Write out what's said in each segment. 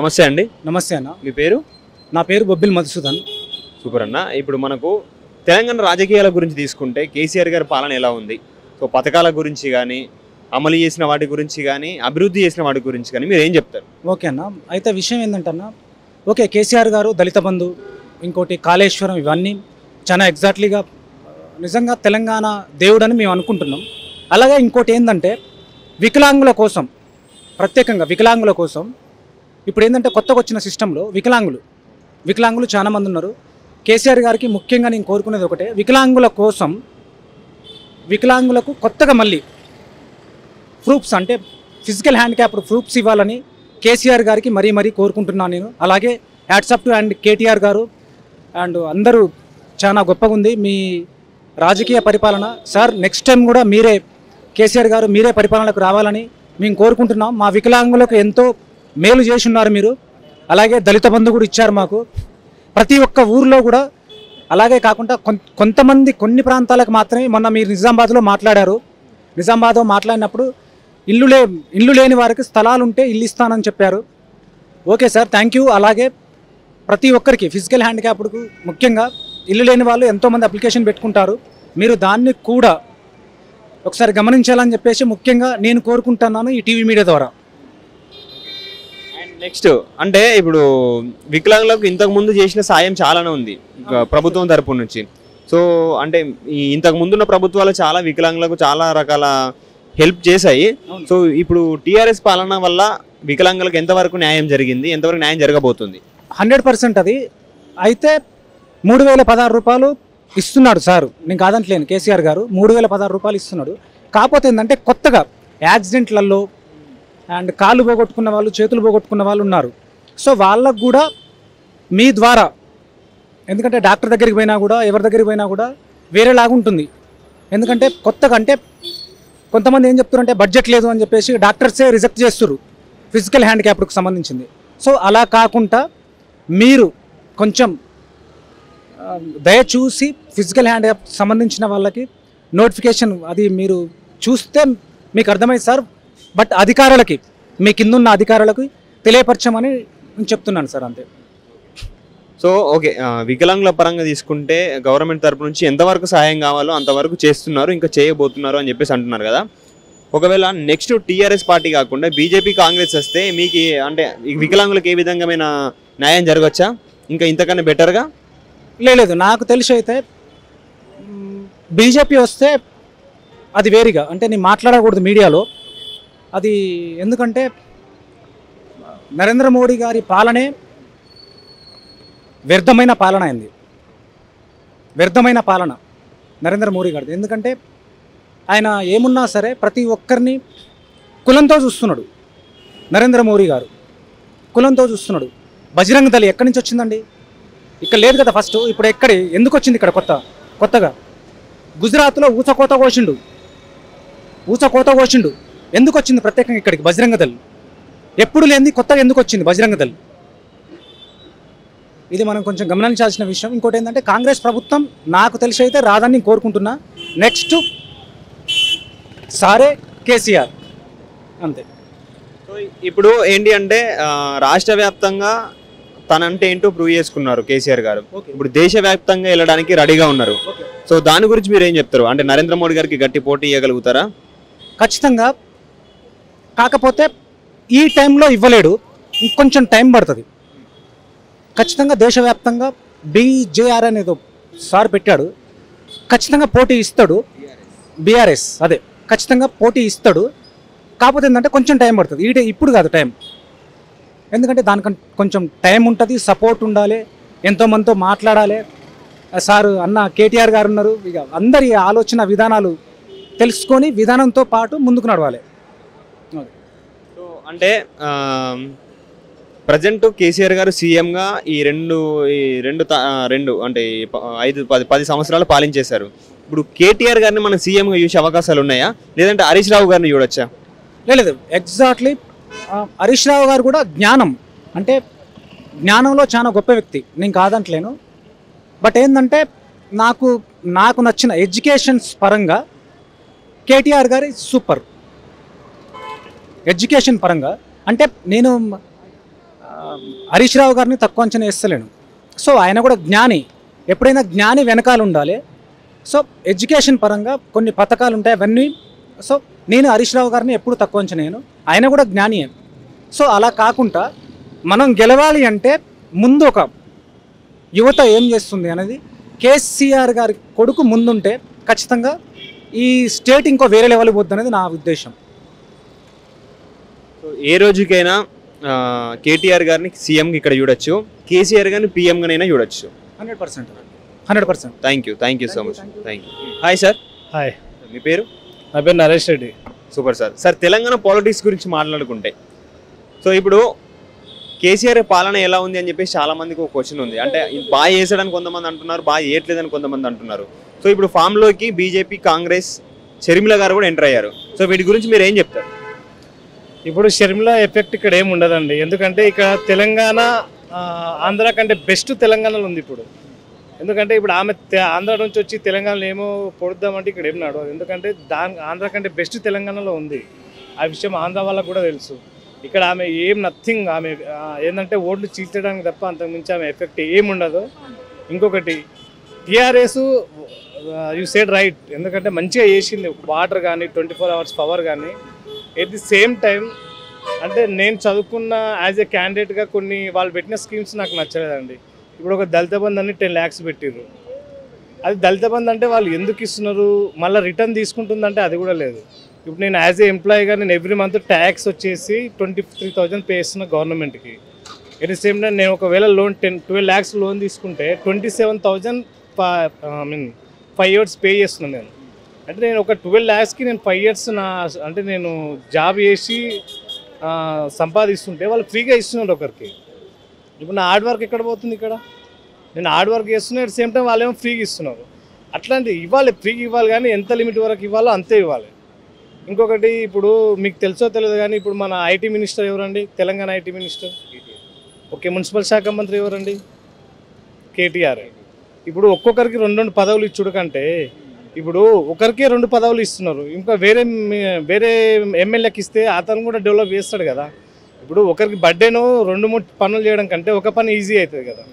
నమస్తే అండి. నమస్తే అన్న. మీ పేరు? నా పేరు బొబ్బిల్ మధుసూదన్. సూపర్ అన్న. ఇప్పుడు మనకు తెలంగాణ రాజకీయాల గురించి తీసుకుంటే కేసీఆర్ గారి పాలన ఎలా ఉంది? సో పథకాల గురించి కానీ, అమలు చేసిన వాటి గురించి కానీ, అభివృద్ధి చేసిన వాటి గురించి కానీ మీరు ఏం చెప్తారు? ఓకే అన్న. అయితే విషయం ఏంటంటే అన్న, ఓకే కేసీఆర్ గారు దళిత బంధు, ఇంకోటి కాళేశ్వరం, ఇవన్నీ చాలా ఎగ్జాక్ట్లీగా నిజంగా తెలంగాణ దేవుడని మేము అనుకుంటున్నాం. అలాగే ఇంకోటి ఏంటంటే వికలాంగుల కోసం, ప్రత్యేకంగా వికలాంగుల కోసం ఇప్పుడు ఏంటంటే కొత్తగా వచ్చిన సిస్టంలో వికలాంగులు చాలా మంది ఉన్నారు. కేసీఆర్ గారికి ముఖ్యంగా నేను కోరుకునేది ఒకటే, వికలాంగుల కోసం వికలాంగులకు కొత్తగా మళ్ళీ ప్రూఫ్స్ అంటే ఫిజికల్ హ్యాండిక్యాప్డ్ ప్రూఫ్స్ ఇవ్వాలని కేసీఆర్ గారికి మరీ కోరుకుంటున్నాను నేను. అలాగే హ్యాట్సప్ టు అండ్ కేటీఆర్ గారు అండ్ అందరూ చాలా గొప్పగా ఉంది మీ రాజకీయ పరిపాలన. సార్ నెక్స్ట్ టైం కూడా మీరే కేసీఆర్ గారు మీరే పరిపాలనకు రావాలని మేము కోరుకుంటున్నాం. మా వికలాంగులకు ఎంతో మేలు చేసి ఉన్నారు మీరు. అలాగే దళిత బంధు కూడా ఇచ్చారు మాకు ప్రతి ఒక్క ఊరిలో కూడా. అలాగే కాకుండా కొంతమంది కొన్ని ప్రాంతాలకు మాత్రమే మొన్న మీరు నిజామాబాద్లో మాట్లాడారు. నిజామాబాద్లో మాట్లాడినప్పుడు ఇల్లు లేని వారికి స్థలాలు ఉంటే ఇల్లు ఇస్తానని చెప్పారు. Okay sir, thank you. అలాగే ప్రతి ఒక్కరికి ఫిజికల్ హ్యాండిక్యాప్డ్కు ముఖ్యంగా ఇల్లు లేని వాళ్ళు ఎంతోమంది అప్లికేషన్ పెట్టుకుంటారు. మీరు దాన్ని కూడా ఒకసారి గమనించాలని చెప్పేసి ముఖ్యంగా నేను కోరుకుంటున్నాను ఈ టీవీ మీడియా ద్వారా. నెక్స్ట్ అంటే ఇప్పుడు వికలాంగులకు ఇంతకుముందు చేసిన సాయం చాలానే ఉంది ప్రభుత్వం తరపు నుంచి. సో అంటే ఇంతకు ముందున్న ప్రభుత్వాలు చాలా వికలాంగులకు చాలా రకాల హెల్ప్ చేశాయి. సో ఇప్పుడు టీఆర్ఎస్ పాలన వల్ల వికలాంగులకు ఎంతవరకు న్యాయం జరిగింది, ఎంతవరకు న్యాయం జరగబోతుంది? 100% అది. అయితే 3016 రూపాయలు ఇస్తున్నాడు సార్, నేను కాదంటలేను. కేసీఆర్ గారు 3016 రూపాయలు ఇస్తున్నాడు. కాకపోతే ఏంటంటే కొత్తగా యాక్సిడెంట్లలో అండ్ కాళ్ళు పోగొట్టుకున్న వాళ్ళు, చేతులు పోగొట్టుకున్న వాళ్ళు ఉన్నారు. సో వాళ్ళకు కూడా మీ ద్వారా, ఎందుకంటే డాక్టర్ దగ్గరికి పోయినా కూడా ఎవరి దగ్గరికి పోయినా కూడా వేరేలాగా ఉంటుంది. ఎందుకంటే కొత్తగా అంటే కొంతమంది ఏం చెప్తున్నారంటే బడ్జెట్ లేదు అని చెప్పేసి డాక్టర్సే రిజెక్ట్ చేస్తున్నారు ఫిజికల్ హ్యాండిక్యాప్డ్కి సంబంధించింది. సో అలా కాకుండా మీరు కొంచెం దయచూసి ఫిజికల్ హ్యాండిక్యాప్ సంబంధించిన వాళ్ళకి నోటిఫికేషన్ అది మీరు చూస్తే మీకు అర్థమైంది సార్. బట్ అధికారులకి, మీ కిందున్న అధికారులకు తెలియపరచమని నేను చెప్తున్నాను సార్, అంతే. సో ఓకే, వికలాంగుల పరంగా తీసుకుంటే గవర్నమెంట్ తరపు నుంచి ఎంతవరకు సహాయం కావాలో అంతవరకు చేస్తున్నారు, ఇంకా చేయబోతున్నారు అని చెప్పేసి అంటున్నారు కదా. ఒకవేళ నెక్స్ట్ టీఆర్ఎస్ పార్టీ కాకుండా బీజేపీ, కాంగ్రెస్ వస్తే మీకు అంటే వికలాంగులకు ఏ విధంగా న్యాయం జరగచ్చా ఇంకా ఇంతకన్నా బెటర్గా? లేదు, నాకు తెలిసి అయితే బీజేపీ వస్తే అది వేరుగా, అంటే నేను మాట్లాడకూడదు మీడియాలో అది. ఎందుకంటే నరేంద్ర మోడీ గారి పాలనే వ్యర్థమైన పాలన అయింది, వ్యర్థమైన పాలన నరేంద్ర మోడీ గారిది. ఎందుకంటే ఆయన ఏమున్నా సరే ప్రతి ఒక్కరిని కులంతో చూస్తున్నాడు. నరేంద్ర మోడీ గారు కులంతో చూస్తున్నాడు. బజరంగ దళి ఎక్కడి నుంచి వచ్చిందండి? ఇక్కడ లేదు కదా ఫస్ట్. ఇప్పుడు ఎందుకు వచ్చింది ఇక్కడ కొత్తగా? గుజరాత్లో ఊచకోత కోసిండు. ఎందుకు వచ్చింది ప్రత్యేకంగా ఇక్కడికి బజరంగ దళ్? ఎప్పుడు లేనిది కొత్తగా ఎందుకు వచ్చింది బజరంగ దళ్? ఇది మనం కొంచెం గమనించాల్సిన విషయం. ఇంకోటి ఏంటంటే కాంగ్రెస్ ప్రభుత్వం నాకు తెలిసి అయితే రాదని కోరుకుంటున్నా. నెక్స్ట్ సారే కేసీఆర్, అంతే. సో ఇప్పుడు ఏంటి అంటే రాష్ట్ర వ్యాప్తంగా తనంటే ఏంటో ప్రూవ్ చేసుకున్నారు కేసీఆర్ గారు. ఇప్పుడు దేశవ్యాప్తంగా వెళ్ళడానికి రెడీగా ఉన్నారు. సో దాని గురించి మీరు ఏం చెప్తారు? అంటే నరేంద్ర మోడీ గారికి గట్టి పోటీ ఇవ్వగలుగుతారా? ఖచ్చితంగా. కాకపోతే ఈ టైంలో ఇవ్వలేడు, ఇంకొంచెం టైం పడుతుంది. ఖచ్చితంగా దేశవ్యాప్తంగా బీజేఆర్ అనేది సార్ పెట్టాడు, ఖచ్చితంగా పోటీ ఇస్తాడు. బీఆర్ఎస్ అదే ఖచ్చితంగా పోటీ ఇస్తాడు. కాకపోతే ఏంటంటే కొంచెం టైం పడుతుంది. ఇప్పుడు కాదు టైం, ఎందుకంటే దానికంటే కొంచెం టైం ఉంటుంది, సపోర్ట్ ఉండాలి, ఎంతోమందితో మాట్లాడాలి. సార్ అన్న కేటీఆర్ గారు ఉన్నారు, ఇక అందరి ఆలోచన విధానాలు తెలుసుకొని విధానంతో పాటు ముందుకు నడవాలి. సో అంటే ప్రజెంట్ కేసీఆర్ గారు సీఎంగా ఈ రెండు అంటే 5-10 సంవత్సరాలు పాలించేశారు. ఇప్పుడు కేటీఆర్ గారిని మనం సీఎంగా చూసే అవకాశాలు ఉన్నాయా, లేదంటే హరీష్ రావు గారిని చూడొచ్చా? లేదు, ఎగ్జాక్ట్లీ హరీష్ రావు గారు కూడా జ్ఞానంలో చాలా గొప్ప వ్యక్తి, నేను కాదంటలేను. బట్ ఏంటంటే నాకు నచ్చిన ఎడ్యుకేషన్స్ పరంగా కేటీఆర్ గారి సూపర్. ఎడ్యుకేషన్ పరంగా అంటే నేను హరీష్ రావు గారిని తక్కువ అంచనా వేస్తలేను. సో ఆయన కూడా జ్ఞాని, ఎప్పుడైనా జ్ఞాని వెనకాల ఉండాలి. సో ఎడ్యుకేషన్ పరంగా కొన్ని పథకాలు ఉంటాయి అవన్నీ. సో నేను హరీష్ రావు గారిని ఎప్పుడు తక్కువ అంచనా వేయను, ఆయన కూడా జ్ఞానియే. సో అలా కాకుండా మనం గెలవాలి అంటే ముందు ఒక యువత ఏం చేస్తుంది అనేది కేసీఆర్ గారి కొడుకు ముందుంటే ఖచ్చితంగా ఈ స్టేట్ ఇంకో వేరే లెవెల్ పోద్ది అనేది నా ఉద్దేశం. సో ఏ రోజుకైనా కేటీఆర్ గారిని సీఎంకి ఇక్కడ చూడొచ్చు, కేసీఆర్ గారిని పీఎంగానైనా చూడొచ్చు. 100%. Thank you so much. Thank you. Hi sir. Hi, మీ పేరు? నా పేరు Naresh Reddy. Super sir. Sir, Telangana politics గురించి మాట్లాడుకుంటే, సో ఇప్పుడు కేసీఆర్ పాలన ఎలా ఉంది అని చెప్పేసి చాలా మందికి ఒక క్వశ్చన్ ఉంది. అంటే బాగా చేసాడని కొంతమంది అంటున్నారు, బాగా చేయట్లేదని కొంతమంది అంటున్నారు. సో ఇప్పుడు ఫామ్లోకి బీజేపీ, కాంగ్రెస్, షర్మిల గారు కూడా ఎంటర్ అయ్యారు. సో వీటి గురించి మీరు ఏం చెప్తారు? ఇప్పుడు షర్మిల ఎఫెక్ట్ ఇక్కడ ఏమి ఉండదండి, ఎందుకంటే ఇక్కడ తెలంగాణ ఆంధ్ర కంటే బెస్ట్ తెలంగాణలో ఉంది ఇప్పుడు. ఎందుకంటే ఇప్పుడు ఆమె ఆంధ్ర నుంచి వచ్చి తెలంగాణలో ఏమో పొడుద్దామంటే ఇక్కడ ఏం నడవదు, ఎందుకంటే ఆంధ్ర కంటే బెస్ట్ తెలంగాణలో ఉంది. ఆ విషయం ఆంధ్ర వాళ్ళకు కూడా తెలుసు. ఇక్కడ ఆమె ఏం నథింగ్, ఆమె ఏంటంటే ఓట్లు చీల్చడానికి తప్ప అంతకుమించి ఆమె ఎఫెక్ట్ ఏమి ఉండదు. ఇంకొకటి టీఆర్ఎస్ యూ సెడ్ రైట్, ఎందుకంటే మంచిగా చేసింది వాటర్ కానీ 24 hours పవర్ కానీ. ఎట్ ది సేమ్ టైం అంటే నేను చదువుకున్న యాజ్ ఏ క్యాండిడేట్గా కొన్ని వాళ్ళు పెట్టిన స్కీమ్స్ నాకు నచ్చలేదండి. ఇప్పుడు ఒక దళిత బంధు అని 10 lakhs పెట్టిర్రు. అది దళిత బంధు అంటే వాళ్ళు ఎందుకు ఇస్తున్నారు, మళ్ళీ రిటర్న్ తీసుకుంటుందంటే అది కూడా లేదు. ఇప్పుడు నేను యాజ్ ఏ ఎంప్లాయీగా నేను ఎవ్రీ మంత్ ట్యాక్స్ వచ్చేసి 23,000 పే చేస్తున్నా గవర్నమెంట్కి. ఎట్ ది సేమ్ టైం నేను ఒకవేళ లోన్ 12 lakhs లోన్ తీసుకుంటే 27,000 5 years పే చేస్తున్నాను నేను. అంటే నేను ఒక 12 lakhsకి నేను 5 years అంటే నేను జాబ్ చేసి సంపాదిస్తుంటే వాళ్ళు ఫ్రీగా ఇస్తున్నారు ఒకరికి. ఇప్పుడు నా హార్డ్ వర్క్ ఎక్కడ పోతుంది? ఇక్కడ నేను హార్డ్ వర్క్ చేస్తున్నా, అట్ సేమ్ టైం వాళ్ళేమో ఫ్రీగా ఇస్తున్నారు. అట్లాంటి ఇవ్వాలి, ఫ్రీగా ఇవ్వాలి, కానీ ఎంత లిమిట్ వరకు ఇవ్వాలో అంతే ఇవ్వాలి. ఇంకొకటి ఇప్పుడు మీకు తెలుసో తెలియదు కానీ ఇప్పుడు మన ఐటీ మినిస్టర్ ఎవరండి? Telangana IT minister. Okay, municipal శాఖ మంత్రి ఎవరండి? కేటీఆర్. ఇప్పుడు ఒక్కొక్కరికి 2 పదవులు ఇచ్చుడు కంటే ఇప్పుడు ఒకరికే 2 పదవులు ఇస్తున్నారు, ఇంకా వేరే ఎమ్మెల్యేకి ఇస్తే అతను కూడా డెవలప్ చేస్తాడు కదా. ఇప్పుడు ఒకరికి బర్త్డేనో 2-3 పనులు చేయడం కంటే ఒక పని ఈజీ అవుతుంది కదా.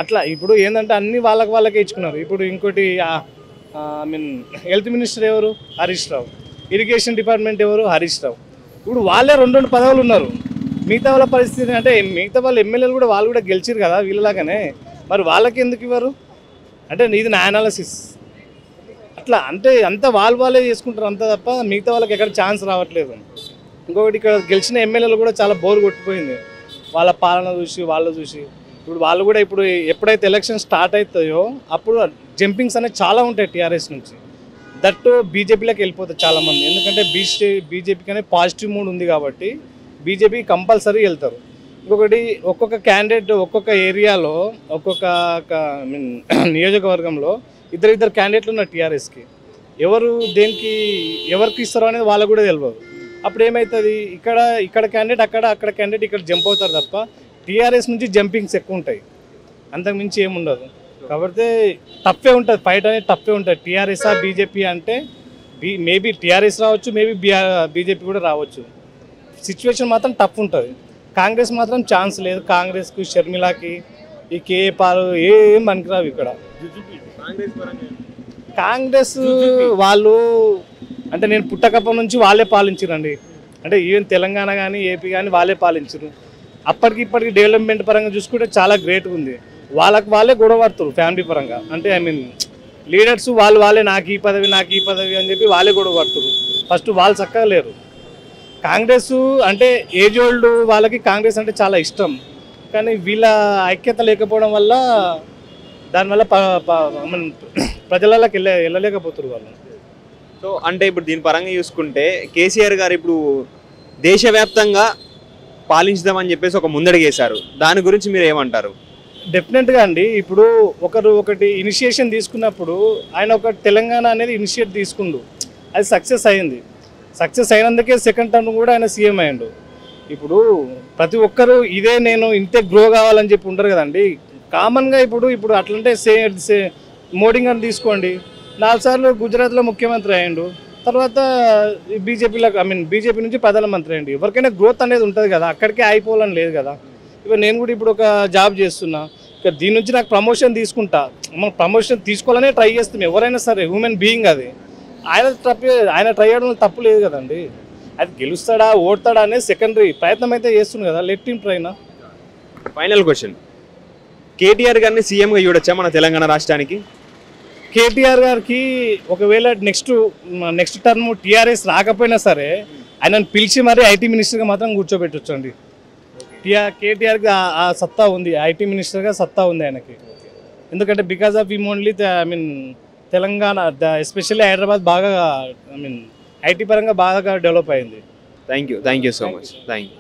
అట్లా ఇప్పుడు ఏంటంటే అన్ని వాళ్ళకే ఇచ్చుకున్నారు. ఇప్పుడు ఇంకోటి హెల్త్ మినిస్టర్ ఎవరు? హరీష్ రావు. ఇరిగేషన్ డిపార్ట్మెంట్ ఎవరు? హరీష్ రావు. ఇప్పుడు వాళ్ళే 2 పదవులు ఉన్నారు. మిగతా వాళ్ళ పరిస్థితి అంటే మిగతా వాళ్ళ ఎమ్మెల్యేలు కూడా వాళ్ళు కూడా గెలిచారు కదా వీళ్ళలాగానే, మరి వాళ్ళకి ఎందుకు ఇవ్వరు అంటే ఇది నా అనాలసిస్. అట్లా అంటే అంతా వాళ్ళే చేసుకుంటారు అంతా తప్ప మిగతా వాళ్ళకి ఎక్కడ ఛాన్స్ రావట్లేదు. ఇంకొకటి ఇక్కడ గెలిచిన ఎమ్మెల్యేలు కూడా చాలా బోర్ కొట్టిపోయింది వాళ్ళ పాలన చూసి వాళ్ళు చూసి. ఇప్పుడు వాళ్ళు కూడా ఇప్పుడు ఎప్పుడైతే ఎలక్షన్ స్టార్ట్ అవుతాయో అప్పుడు జంపింగ్స్ అనేవి చాలా ఉంటాయి టీఆర్ఎస్ నుంచి. దట్టు బీజేపీలోకి వెళ్ళిపోతారు చాలామంది, ఎందుకంటే బీజేపీకి అనే పాజిటివ్ మూడ్ ఉంది కాబట్టి బీజేపీ కంపల్సరీ వెళ్తారు. ఇంకొకటి ఒక్కొక్క క్యాండిడేట్ ఒక్కొక్క ఏరియాలో ఒక్కొక్క నియోజకవర్గంలో ఇద్దరు క్యాండిడేట్లు ఉన్నారు టీఆర్ఎస్కి. ఎవరు దేనికి ఎవరికి ఇస్తారో అనేది వాళ్ళకు కూడా తెలియదు. అప్పుడు ఏమవుతుంది, ఇక్కడ క్యాండిడేట్ అక్కడ క్యాండిడేట్ ఇక్కడ జంప్ అవుతారు తప్ప టీఆర్ఎస్ నుంచి జంపింగ్స్ ఎక్కువ ఉంటాయి, అంతకుమించి ఏముండదు. కాబట్టి తప్పే ఉంటుంది, ఫైట్ అనేది తప్పే ఉంటుంది. టీఆర్ఎస్ఆ బీజేపీ అంటే మేబీ టీఆర్ఎస్ రావచ్చు, మేబీ బీజేపీ కూడా రావచ్చు. సిచ్యువేషన్ మాత్రం టఫ్ ఉంటుంది. కాంగ్రెస్ మాత్రం ఛాన్స్ లేదు. కాంగ్రెస్కి షర్మిలాకి ఈ కేఏ పాలు ఏం పనికిరావు ఇక్కడ. కాంగ్రెస్ వాళ్ళు అంటే నేను పుట్టకప్ప నుంచి వాళ్ళే పాలించారండి. అంటే ఈవెన్ తెలంగాణ కానీ ఏపీ కానీ వాళ్ళే పాలించారు. అప్పటికి ఇప్పటికి డెవలప్మెంట్ పరంగా చూసుకుంటే చాలా గ్రేట్గా ఉంది. వాళ్ళే గొడవ పడుతారు ఫ్యామిలీ పరంగా. అంటే లీడర్స్ వాళ్ళే నాకు ఈ పదవి అని చెప్పి వాళ్ళే గొడవ పడుతారు. ఫస్ట్ వాళ్ళు చక్కగా లేరు. కాంగ్రెస్ అంటే ఏజ్ ఓల్డ్ వాళ్ళకి కాంగ్రెస్ అంటే చాలా ఇష్టం, కానీ వీళ్ళ ఐక్యత లేకపోవడం వల్ల దానివల్ల ప్రజలకి వెళ్ళలేకపోతారు వాళ్ళు. సో అంటే ఇప్పుడు దీని పరంగా చూసుకుంటే కేసీఆర్ గారు ఇప్పుడు దేశవ్యాప్తంగా పాలించుదామని చెప్పేసి ఒక ముందడుగేశారు, దాని గురించి మీరు ఏమంటారు? డెఫినెట్గా అండి. ఇప్పుడు ఒకటి ఇనిషియేషన్ తీసుకున్నప్పుడు ఆయన ఒక తెలంగాణ అనేది ఇనిషియేట్ తీసుకుండు, అది సక్సెస్ అయింది. సక్సెస్ అయినందుకే సెకండ్ టర్మ్ కూడా ఆయన సీఎం అయ్యిండు. ఇప్పుడు ప్రతి ఒక్కరు ఇదే నేను ఇంతే గ్రో కావాలని చెప్పి ఉంటారు కదండి. కామన్గా ఇప్పుడు అట్లంటే మోడీ గారిని తీసుకోండి, 4 సార్లు గుజరాత్లో ముఖ్యమంత్రి అయ్యిండు, తర్వాత బీజేపీ నుంచి ప్రధానమంత్రి అయ్యిండు. ఎవరికైనా గ్రోత్ అనేది ఉంటుంది కదా, అక్కడికే అయిపోవాలని లేదు కదా. ఇక నేను కూడా ఇప్పుడు ఒక జాబ్ చేస్తున్నా, ఇక దీని నుంచి నాకు ప్రమోషన్ తీసుకుంటా, మనం ప్రమోషన్ తీసుకోవాలనే ట్రై చేస్తాం ఎవరైనా సరే, హ్యూమన్ బీయింగ్ అది. ఆయన ట్రై చేయడం తప్పు లేదు కదండి. అది గెలుస్తాడా ఓడతాడా అనేది సెకండరీ, ప్రయత్నం అయితే చేస్తుంది కదా, లెట్ హిమ్ ట్రైనా. ఫైనల్ క్వశ్చన్, కేటీఆర్ గారిని సీఎంగా చూడొచ్చా మన తెలంగాణ రాష్ట్రానికి? కేటీఆర్ గారికి ఒకవేళ నెక్స్ట్ టర్మ్ టీఆర్ఎస్ రాకపోయినా సరే ఆయనను పిలిచి మరీ ఐటీ మినిస్టర్గా మాత్రం కూర్చోబెట్టొచ్చు అండి. కేటీఆర్కి ఆ సత్తా ఉంది, ఐటీ మినిస్టర్గా సత్తా ఉంది ఆయనకి. ఎందుకంటే because of him only Telangana especially Hyderabad బాగా ఐటీ పరంగా బాగా డెవలప్ అయింది. Thank you so much. Thank you.